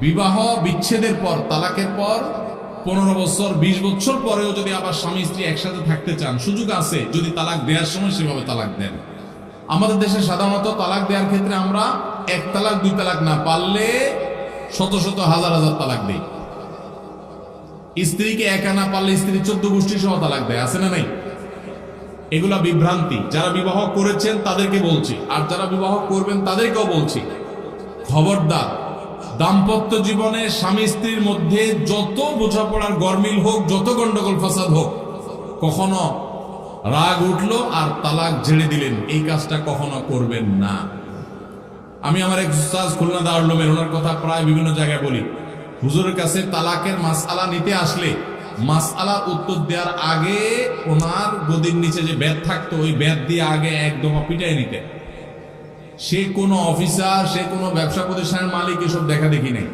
বিবাহ বিচ্ছেদের পর, তালাকের পর 15 বছর 20 বছর পরেও যদি আবার স্বামী স্ত্রী একসাথে থাকতে চান, সুযোগ আছে যদি তালাক দেওয়ার সময় সেভাবে তালাক দেন। আমাদের দেশে সাধারণত তালাক দেওয়ার ক্ষেত্রে আমরা 1 তালাক 2 তালাক না, পারলে শত শত হাজার হাজার তালাক দেই। স্ত্রীকে একা না পারলে স্ত্রী 14 গোষ্ঠী সহ তালাক দেয়, আছে না নাই? এগুলা বিভ্রান্তি। যারা বিবাহ করেছেন তাদেরকে বলছি, আর যারা বিবাহ করবেন তাদেরকেও বলছি, খবরদার, দাম্পত্য জীবনে স্বামী স্ত্রীর মধ্যে যত বোঝাপড়ার গরমিল হোক, যত গন্ডগোল ফাসাদ হোক, কখনো রাগ উঠলো আর তালাক ঝেড়ে দিলেন, এই কাজটা কখনো করবেন না। আমি আমার এক উস্তাদ খুলনা দারুল উলুমের, ওনার কথা প্রায় বিভিন্ন জায়গায় বলি। হুজুরের কাছে তালাকের মাসআলা নিতে আসলে মাসআলার উত্তর দেওয়ার আগে ওনার গদির নিচে যে বেত থাকতো, ওই বেত দিয়ে আগে এক দফা পিটাই নিতেন। সে কোনো অফিসার, সে কোনো ব্যবসা প্রতিষ্ঠানের মালিক, এসব দেখা দেখি নেই।